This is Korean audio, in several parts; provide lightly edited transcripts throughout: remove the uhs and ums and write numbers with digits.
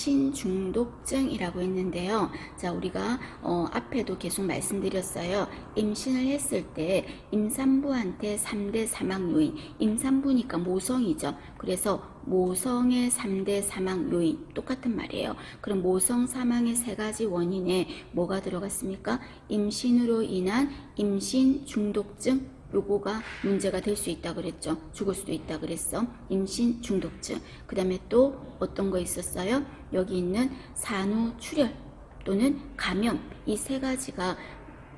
임신 중독증이라고 했는데요. 자, 우리가 앞에도 계속 말씀드렸어요. 임신을 했을 때 임산부한테 3대 사망 요인, 임산부니까 모성이죠. 그래서 모성의 3대 사망 요인, 똑같은 말이에요. 그럼 모성 사망의 3가지 원인에 뭐가 들어갔습니까? 임신으로 인한 임신 중독증, 요거가 문제가 될 수 있다 그랬죠. 죽을 수도 있다 그랬어. 임신 중독증. 그 다음에 또 어떤 거 있었어요? 여기 있는 산후출혈 또는 감염, 이 3가지가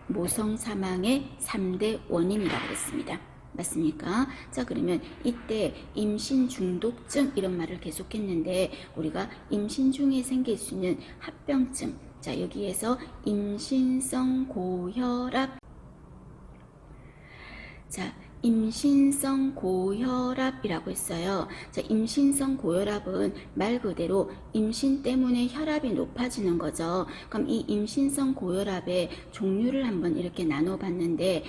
모성 사망의 3대 원인이라고 했습니다. 맞습니까? 자, 그러면 이때 임신 중독증 이런 말을 계속했는데 우리가 임신 중에 생길 수 있는 합병증, 자, 여기에서 임신성 고혈압, 자, 임신성 고혈압이라고 했어요. 자, 임신성 고혈압은 말 그대로 임신 때문에 혈압이 높아지는 거죠. 그럼 이 임신성 고혈압의 종류를 한번 이렇게 나눠봤는데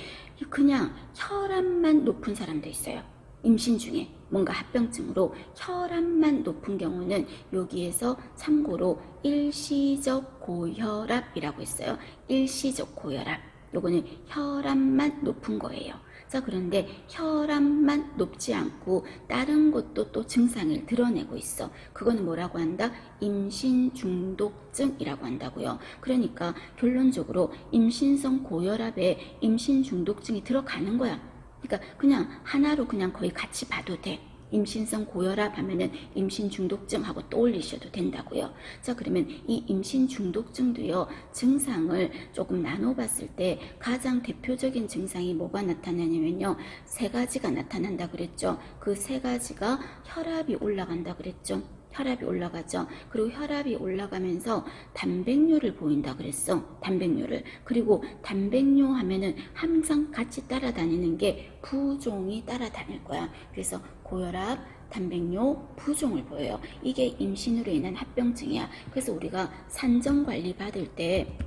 그냥 혈압만 높은 사람도 있어요. 임신 중에 뭔가 합병증으로 혈압만 높은 경우는 여기에서 참고로 일시적 고혈압이라고 했어요. 일시적 고혈압. 요거는 혈압만 높은 거예요. 자, 그런데 혈압만 높지 않고 다른 것도 또 증상을 드러내고 있어. 그거는 뭐라고 한다? 임신 중독증이라고 한다고요. 그러니까 결론적으로 임신성 고혈압에 임신 중독증이 들어가는 거야. 그러니까 그냥 하나로 그냥 거의 같이 봐도 돼. 임신성 고혈압 하면은 임신 중독증하고 떠올리셔도 된다고요. 자, 그러면 이 임신 중독증도요, 증상을 조금 나눠봤을 때 가장 대표적인 증상이 뭐가 나타나냐면요, 3가지가 나타난다 그랬죠. 그 3가지가 혈압이 올라간다 그랬죠. 혈압이 올라가죠. 그리고 혈압이 올라가면서 단백뇨를 보인다 그랬어. 단백뇨를. 그리고 단백뇨 하면은 항상 같이 따라다니는 게 부종이 따라다닐 거야. 그래서 고혈압, 단백뇨, 부종을 보여요. 이게 임신으로 인한 합병증이야. 그래서 우리가 산정관리 받을 때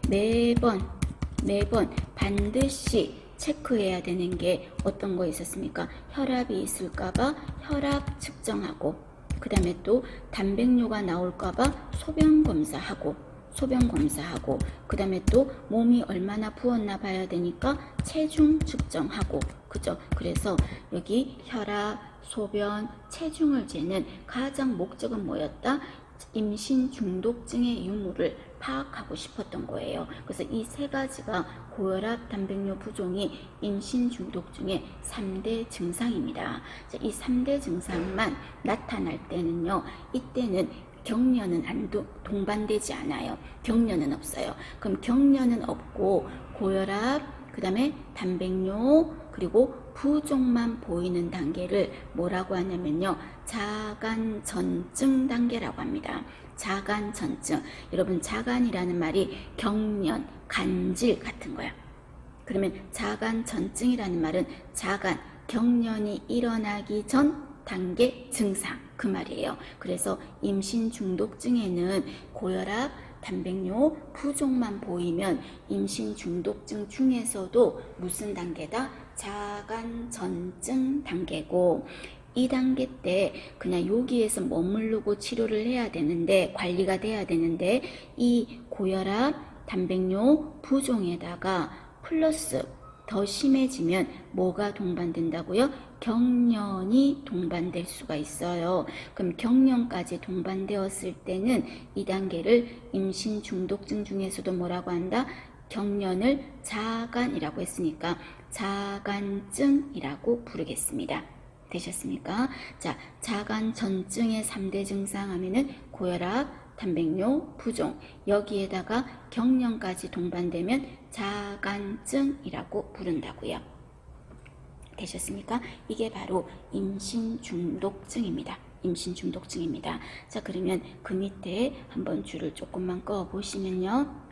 매번 반드시 체크해야 되는 게 어떤 거 있었습니까? 혈압이 있을까봐 혈압 측정하고, 그 다음에 또 단백뇨가 나올까봐 소변 검사하고, 그 다음에 또 몸이 얼마나 부었나 봐야 되니까 체중 측정하고, 그죠? 그래서 여기 혈압, 소변, 체중을 재는 가장 목적은 뭐였다? 임신 중독증의 유무를 파악하고 싶었던 거예요. 그래서 이 3가지가 고혈압, 단백뇨 부종이 임신 중독증의 3대 증상입니다. 자, 이 3대 증상만 나타날 때는요, 이때는 격려는 동반되지 않아요. 격려는 없어요. 그럼 격려는 없고 고혈압, 그 다음에 단백뇨, 그리고 부종만 보이는 단계를 뭐라고 하냐면요, 자간전증 단계라고 합니다. 자간전증. 여러분, 자간이라는 말이 경련, 간질 같은 거야. 그러면 자간전증이라는 말은 자간, 경련이 일어나기 전 단계 증상, 그 말이에요. 그래서 임신 중독증에는 고혈압, 단백뇨, 부종만 보이면 임신 중독증 중에서도 무슨 단계다? 자간전증 단계고, 이 단계 때 그냥 여기에서 머무르고 치료를 해야 되는데, 관리가 돼야 되는데, 이 고혈압, 단백뇨, 부종에다가 플러스 더 심해지면 뭐가 동반된다고요? 경련이 동반될 수가 있어요. 그럼 경련까지 동반되었을 때는 이 단계를 임신 중독증 중에서도 뭐라고 한다? 경련을 자간이라고 했으니까 자간증이라고 부르겠습니다. 되셨습니까? 자, 자간전증의 3대 증상 하면은 고혈압, 단백뇨, 부종, 여기에다가 경련까지 동반되면 자간증이라고 부른다고요. 되셨습니까? 이게 바로 임신중독증입니다. 임신중독증입니다. 자, 그러면 그 밑에 한번 줄을 조금만 꺼 보시면요.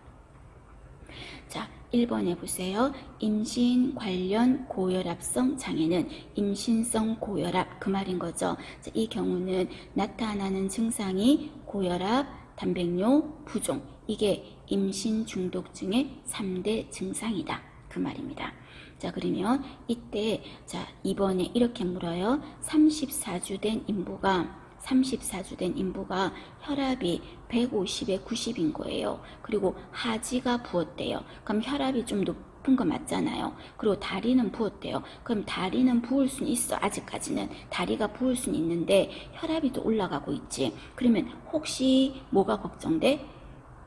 자, 1번에 보세요. 임신 관련 고혈압성 장애는 임신성 고혈압, 그 말인 거죠. 자, 이 경우는 나타나는 증상이 고혈압, 단백뇨, 부종, 이게 임신 중독증의 3대 증상이다, 그 말입니다. 자, 그러면 이때 자 2번에 이렇게 물어요. 34주 된 인부가 34주 된 인부가 혈압이 150에 90인 거예요. 그리고 하지가 부었대요. 그럼 혈압이 좀 높은 거 맞잖아요. 그리고 다리는 부었대요. 그럼 다리는 부을 수는 있어. 아직까지는 다리가 부을 수는 있는데 혈압이 또 올라가고 있지. 그러면 혹시 뭐가 걱정돼?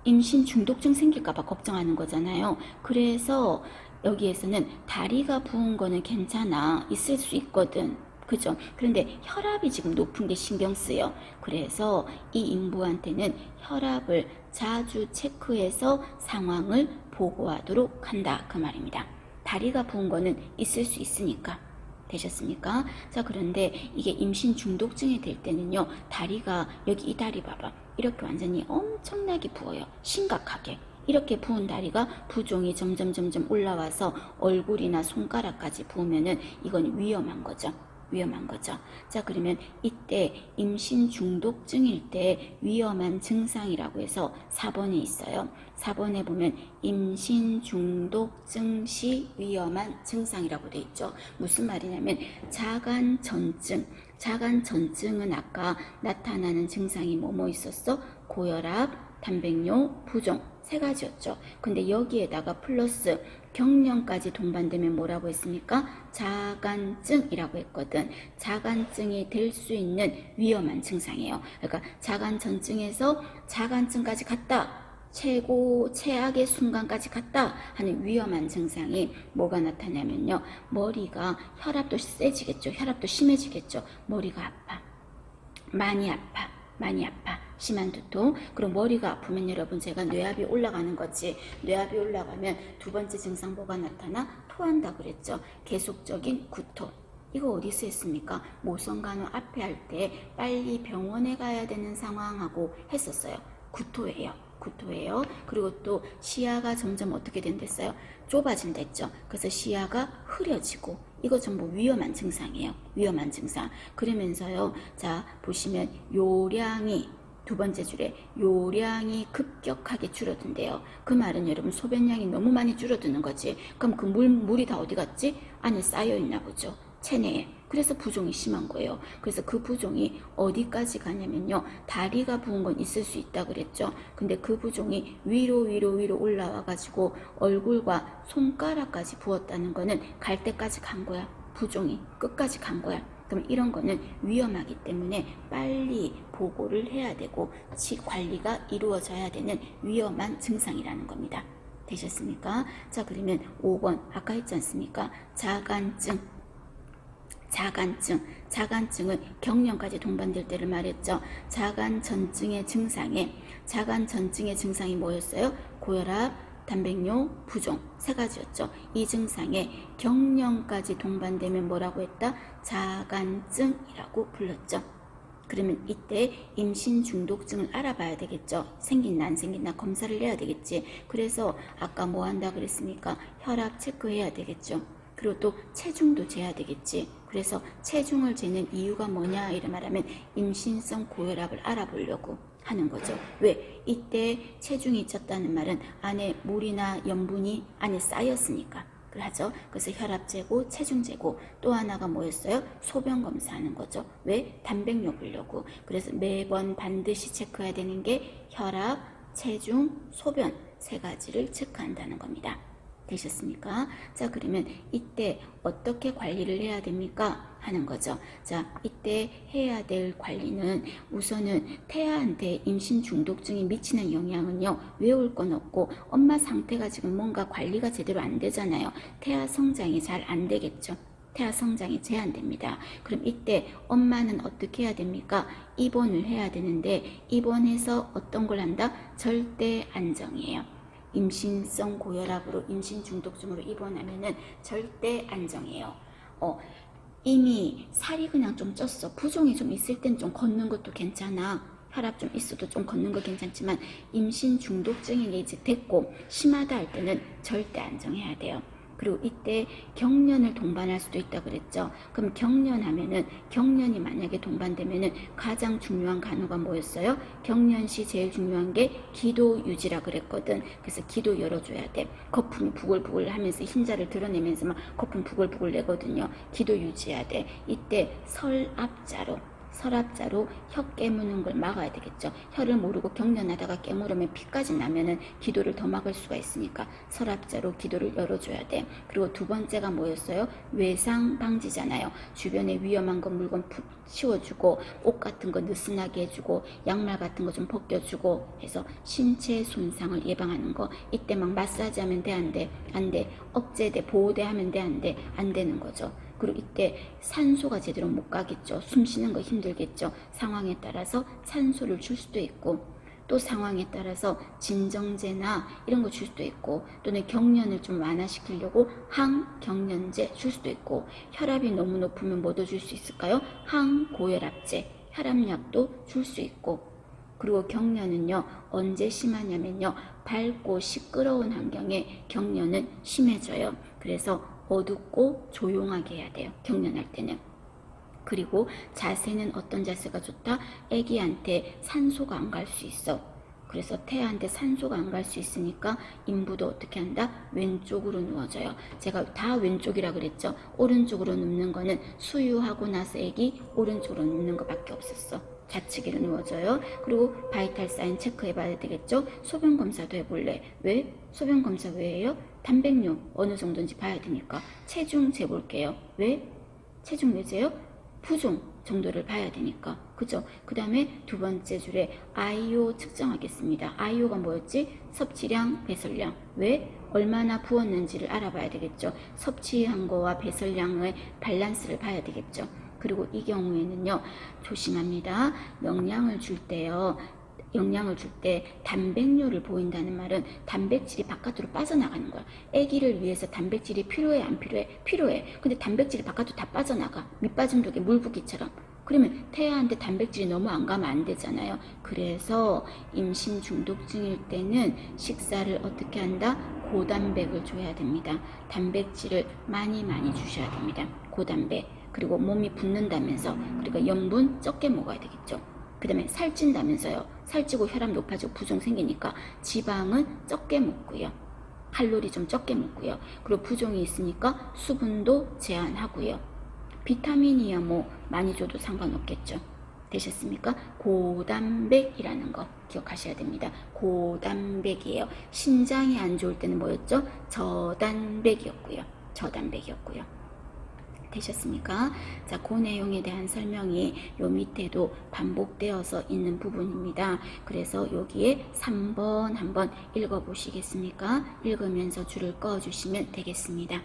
임신 중독증 생길까봐 걱정하는 거잖아요. 그래서 여기에서는 다리가 부은 거는 괜찮아. 있을 수 있거든. 그죠? 그런데 혈압이 지금 높은 게 신경 쓰여. 그래서 이 인부한테는 혈압을 자주 체크해서 상황을 보고하도록 한다. 그 말입니다. 다리가 부은 거는 있을 수 있으니까. 되셨습니까? 자, 그런데 이게 임신 중독증이 될 때는요, 다리가, 여기 이 다리 봐봐. 이렇게 완전히 엄청나게 부어요. 심각하게. 이렇게 부은 다리가 부종이 점점 올라와서 얼굴이나 손가락까지 부으면은 이건 위험한 거죠. 위험한 거죠. 자, 그러면 이때 임신 중독증일 때 위험한 증상이라고 해서 4번에 있어요. 4번에 보면 임신 중독증 시 위험한 증상이라고 돼 있죠. 무슨 말이냐면 자간전증. 자간전증은 아까 나타나는 증상이 뭐뭐 있었어? 고혈압, 단백뇨, 부종. 3가지였죠. 근데 여기에다가 플러스 경련까지 동반되면 뭐라고 했습니까? 자간증이라고 했거든. 자간증이 될 수 있는 위험한 증상이에요. 그러니까 자간전증에서 자간증까지 갔다. 최악의 순간까지 갔다 하는 위험한 증상이 뭐가 나타나면요. 머리가, 혈압도 세지겠죠. 혈압도 심해지겠죠. 머리가 아파. 많이 아파. 심한 두통. 그럼 머리가 아프면 여러분 제가 뇌압이 올라가는 거지. 뇌압이 올라가면 두 번째 증상 뭐가 나타나? 토한다 그랬죠. 계속적인 구토. 이거 어디서 했습니까? 모성간호 앞에 할 때 빨리 병원에 가야 되는 상황하고 했었어요. 구토예요. 그리고 또 시야가 점점 어떻게 된댔어요? 좁아진댔죠. 그래서 시야가 흐려지고 이거 전부 위험한 증상이에요. 위험한 증상. 그러면서요. 자, 보시면 요량이 두 번째 줄에 요량이 급격하게 줄어든대요. 그 말은 여러분 소변량이 너무 많이 줄어드는 거지. 그럼 그 물이 다 어디 갔지? 안에 쌓여 있나 보죠. 체내에. 그래서 부종이 심한 거예요. 그래서 그 부종이 어디까지 가냐면요. 다리가 부은 건 있을 수 있다 그랬죠. 근데 그 부종이 위로 올라와가지고 얼굴과 손가락까지 부었다는 거는 갈 때까지 간 거야. 부종이 끝까지 간 거야. 그럼 이런 거는 위험하기 때문에 빨리 보고를 해야 되고 관리가 이루어져야 되는 위험한 증상이라는 겁니다. 되셨습니까? 자, 그러면 5번 아까 했지 않습니까? 자간증은 경련까지 동반될 때를 말했죠. 자간전증의 증상이 뭐였어요? 고혈압, 단백뇨, 부종 3가지였죠. 이 증상에 경련까지 동반되면 뭐라고 했다? 자간증이라고 불렀죠. 그러면 이때 임신 중독증을 알아봐야 되겠죠. 생긴나 안 생긴나 검사를 해야 되겠지. 그래서 아까 뭐 한다 그랬습니까? 혈압 체크해야 되겠죠. 그리고 또 체중도 재야 되겠지. 그래서 체중을 재는 이유가 뭐냐 이런 말하면 임신성 고혈압을 알아보려고 하는 거죠. 왜? 이때 체중이 쪘다는 말은 안에 물이나 염분이 안에 쌓였으니까 그러죠. 그래서 혈압 재고 체중 재고 또 하나가 뭐였어요? 소변 검사하는 거죠. 왜? 단백뇨 보려고. 그래서 매번 반드시 체크해야 되는 게 혈압, 체중, 소변 3가지를 체크한다는 겁니다. 되셨습니까? 자, 그러면 이때 어떻게 관리를 해야 됩니까? 하는 거죠. 자, 이때 해야 될 관리는 우선은 태아한테 임신 중독증이 미치는 영향은요. 외울 건 없고 엄마 상태가 지금 뭔가 관리가 제대로 안 되잖아요. 태아 성장이 잘 안 되겠죠. 태아 성장이 제한됩니다. 그럼 이때 엄마는 어떻게 해야 됩니까? 입원을 해야 되는데 입원해서 어떤 걸 한다? 절대 안정이에요. 임신성 고혈압으로 임신 중독증으로 입원하면은 절대 안정이에요. 이미 살이 그냥 좀 쪘어. 부종이 좀 있을 땐 좀 걷는 것도 괜찮아. 혈압 좀 있어도 좀 걷는 거 괜찮지만 임신 중독증이 이제 됐고 심하다 할 때는 절대 안정해야 돼요. 그리고 이때 경련을 동반할 수도 있다 그랬죠. 그럼 경련이 만약에 동반되면은 가장 중요한 간호가 뭐였어요? 경련 시 제일 중요한 게 기도 유지라 그랬거든. 그래서 기도 열어줘야 돼. 거품이 부글부글 하면서 흰자를 드러내면서 막 거품 부글부글 내거든요. 기도 유지해야 돼. 이때 설압자로 서랍자로 혀 깨무는 걸 막아야 되겠죠. 혀를 모르고 경련하다가 깨물으면 피까지 나면은 기도를 더 막을 수가 있으니까 서랍자로 기도를 열어줘야 돼. 그리고 두 번째가 뭐였어요? 외상 방지잖아요. 주변에 위험한 거 물건 푹 치워주고 옷 같은 거 느슨하게 해주고 양말 같은 거 좀 벗겨주고 해서 신체 손상을 예방하는 거. 이때 막 마사지 하면 돼? 안 돼? 안 돼. 억제돼? 보호대 하면 돼? 안 돼? 안 되는 거죠. 그리고 이때 산소가 제대로 못 가겠죠. 숨 쉬는 거 힘들겠죠. 상황에 따라서 산소를 줄 수도 있고 또 상황에 따라서 진정제나 이런 거 줄 수도 있고 또는 경련을 좀 완화시키려고 항경련제 줄 수도 있고 혈압이 너무 높으면 뭐도 줄 수 있을까요? 항고혈압제, 혈압약도 줄 수 있고 그리고 경련은요 언제 심하냐면요 밝고 시끄러운 환경에 경련은 심해져요. 그래서 어둡고 조용하게 해야 돼요. 경련할 때는. 그리고 자세는 어떤 자세가 좋다? 아기한테 산소가 안 갈 수 있어. 그래서 태아한테 산소가 안 갈 수 있으니까 인부도 어떻게 한다? 왼쪽으로 누워져요. 제가 다 왼쪽이라 그랬죠. 오른쪽으로 눕는 거는 수유하고 나서 아기 오른쪽으로 눕는 거밖에 없었어. 좌측으로 누워져요. 그리고 바이탈 사인 체크해 봐야 되겠죠. 소변 검사도 해볼래. 왜? 소변 검사 왜 해요? 단백뇨 어느 정도인지 봐야 되니까. 체중 재볼게요. 왜? 체중 왜 재요? 부종 정도를 봐야 되니까. 그죠? 그 다음에 두 번째 줄에 IO 측정하겠습니다. IO가 뭐였지? 섭취량, 배설량. 왜? 얼마나 부었는지를 알아봐야 되겠죠. 섭취한 거와 배설량의 밸런스를 봐야 되겠죠. 그리고 이 경우에는요 조심합니다. 영양을 줄 때요 영양을 줄 때 단백뇨를 보인다는 말은 단백질이 바깥으로 빠져나가는 거야. 아기를 위해서 단백질이 필요해 안 필요해? 필요해. 근데 단백질이 바깥으로 다 빠져나가. 밑빠진 독에 물 붓기처럼. 그러면 태아한테 단백질이 너무 안 가면 안 되잖아요. 그래서 임신 중독증일 때는 식사를 어떻게 한다? 고단백을 줘야 됩니다. 단백질을 많이 주셔야 됩니다. 고단백. 그리고 몸이 붓는다면서 그러니까 염분 적게 먹어야 되겠죠. 그 다음에 살찐다면서요. 살찌고 혈압 높아지고 부종 생기니까 지방은 적게 먹고요. 칼로리 좀 적게 먹고요. 그리고 부종이 있으니까 수분도 제한하고요. 비타민이야 뭐 많이 줘도 상관없겠죠. 되셨습니까? 고단백이라는 거 기억하셔야 됩니다. 고단백이에요. 신장이 안 좋을 때는 뭐였죠? 저단백이었고요. 되셨습니까? 자, 그 내용에 대한 설명이 요 밑에도 반복되어서 있는 부분입니다. 그래서 여기에 3번 한번 읽어보시겠습니까? 읽으면서 줄을 꺼주시면 되겠습니다.